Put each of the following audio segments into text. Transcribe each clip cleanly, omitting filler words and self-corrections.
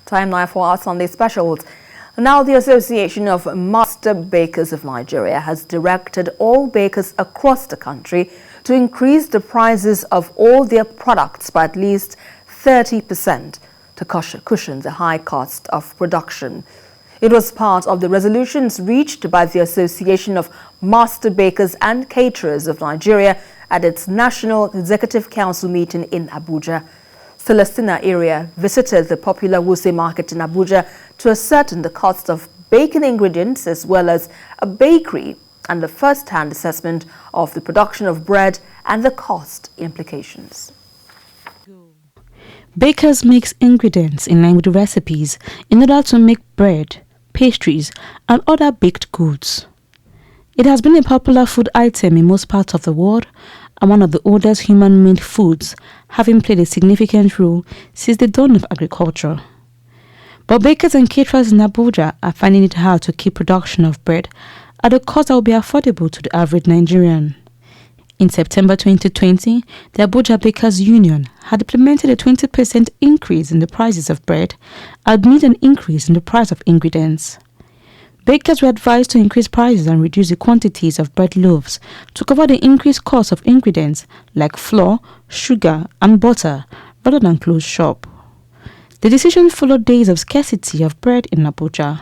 Time now for our Sunday specials. Now, the Association of Master Bakers of Nigeria has directed all bakers across the country to increase the prices of all their products by at least 30% to cushion the high cost of production. It was part of the resolutions reached by the Association of Master Bakers and Caterers of Nigeria at its National Executive Council meeting in Abuja. Celestina Area visited the popular Wuse market in Abuja to ascertain the cost of baking ingredients as well as a bakery and a first-hand assessment of the production of bread and the cost implications. Bakers mix ingredients in line with recipes in order to make bread, pastries and other baked goods. It has been a popular food item in most parts of the world and one of the oldest human-made foods, having played a significant role since the dawn of agriculture. But bakers and caterers in Abuja are finding it hard to keep production of bread at a cost that will be affordable to the average Nigerian. In September 2020, the Abuja Bakers Union had implemented a 20% increase in the prices of bread amid an increase in the price of ingredients. Bakers were advised to increase prices and reduce the quantities of bread loaves to cover the increased cost of ingredients like flour, sugar and butter rather than close shop. The decision followed days of scarcity of bread in Abuja.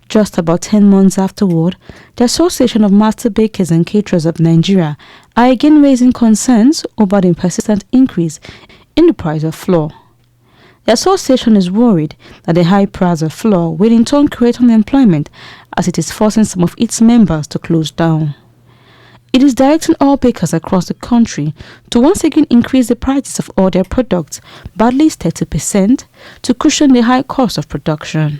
Just about 10 months afterward, the Association of Master Bakers and Caterers of Nigeria are again raising concerns over the persistent increase in the price of flour. The association is worried that the high price of flour will in turn create unemployment as it is forcing some of its members to close down. It is directing all bakers across the country to once again increase the prices of all their products by at least 30% to cushion the high cost of production.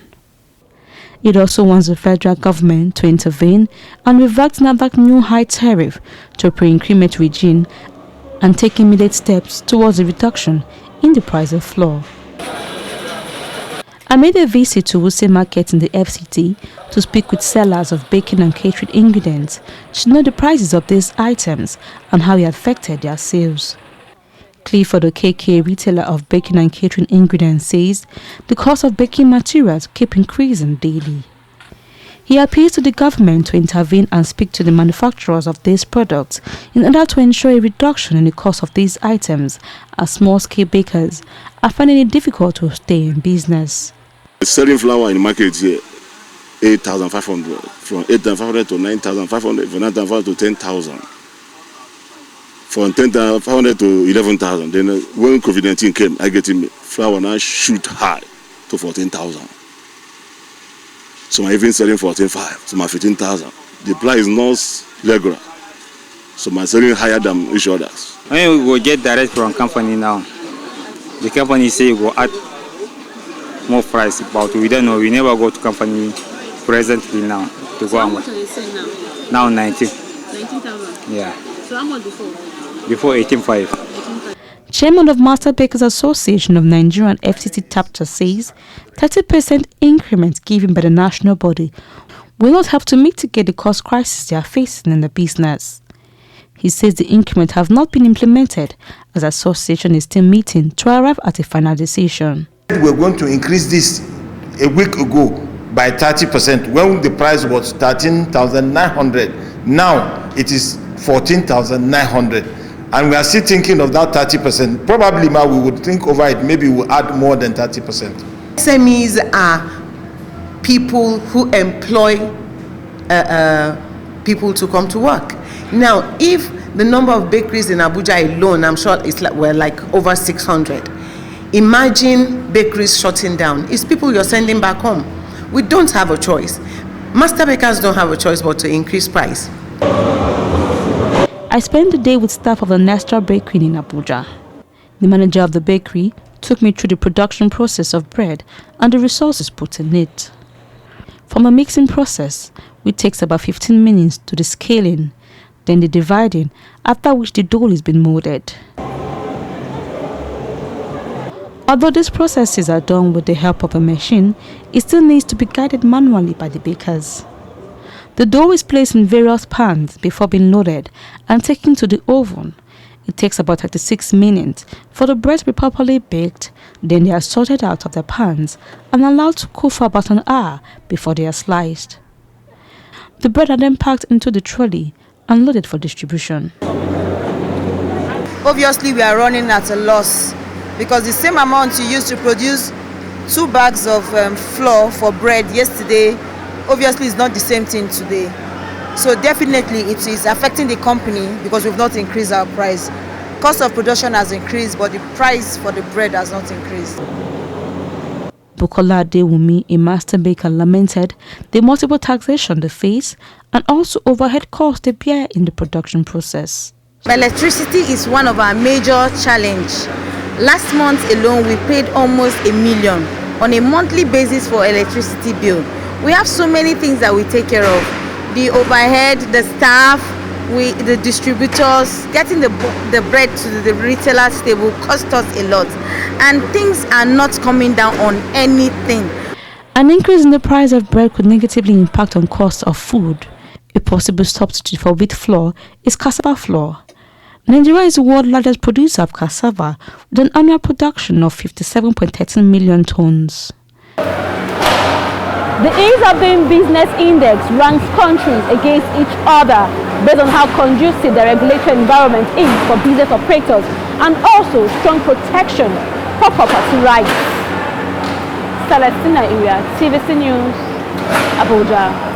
It also wants the federal government to intervene and revert NAFDAC new high tariff to a pre-increment regime and take immediate steps towards a reduction in the price of flour. I made a visit to Wuse Market in the FCT to speak with sellers of baking and catering ingredients to know the prices of these items and how it affected their sales. Clifford Okeke, retailer of baking and catering ingredients, says the cost of baking materials keep increasing daily. He appeals to the government to intervene and speak to the manufacturers of these products in order to ensure a reduction in the cost of these items, as small-scale bakers are finding it difficult to stay in business. Selling flour in the market here, 8,500, from 8,500 to 9,500, from 9,500 to 10,000, from 10,500 to 11,000. Then when COVID-19 came, I get him flour now shoot high to 14,000. Some are even selling 14,500, some are 15,000. The price is not regular. Some are selling higher than each others. When we go get direct from company now, the company say we go add more price, but we don't know. We never go to company presently now to go. How much are they saying now? Now 19. 19,000? Yeah. So how much before? Before 18,500. Chairman of Master Bakers Association of Nigerian FCT chapter says 30% increment given by the national body will not help to mitigate the cost crisis they are facing in the business. He says the increment have not been implemented as the association is still meeting to arrive at a final decision. We're going to increase this a week ago by 30% when the price was 13,900. Now it is 14,900. And we are still thinking of that 30%. Probably now we would think over it, maybe we'll add more than 30%. SMEs are people who employ people to come to work. Now, if the number of bakeries in Abuja alone, I'm sure it's like over 600. Imagine bakeries shutting down. It's people you're sending back home. We don't have a choice. Master bakers don't have a choice but to increase price. I spent the day with staff of the Nestor Bakery in Abuja. The manager of the bakery took me through the production process of bread and the resources put in it. From the mixing process, which takes about 15 minutes, to the scaling, then the dividing, after which the dough is being molded. Although these processes are done with the help of a machine, it still needs to be guided manually by the bakers. The dough is placed in various pans before being loaded and taken to the oven. It takes about 36 minutes for the bread to be properly baked, then they are sorted out of the pans and allowed to cool for about an hour before they are sliced. The bread are then packed into the trolley and loaded for distribution. Obviously, we are running at a loss because the same amount you used to produce 2 bags of flour for bread yesterday, obviously is not the same thing today. So definitely it is affecting the company because we've not increased our price. Cost of production has increased, but the price for the bread has not increased. Bukola Adewumi, a master baker, lamented the multiple taxation they face and also overhead costs they bear in the production process. Electricity is one of our major challenges. Last month alone, we paid almost $1 million on a monthly basis for electricity bill. We have so many things that we take care of. The overhead, the staff, the distributors, getting the bread to the retailer's table cost us a lot. And things are not coming down on anything. An increase in the price of bread could negatively impact on cost of food. A possible substitute for wheat flour is cassava flour. Nigeria is the world's largest producer of cassava with an annual production of 57.13 million tons. The ease of doing business index ranks countries against each other based on how conducive the regulatory environment is for business operators and also strong protection for property rights. Celestina Area, TVC News, Abuja.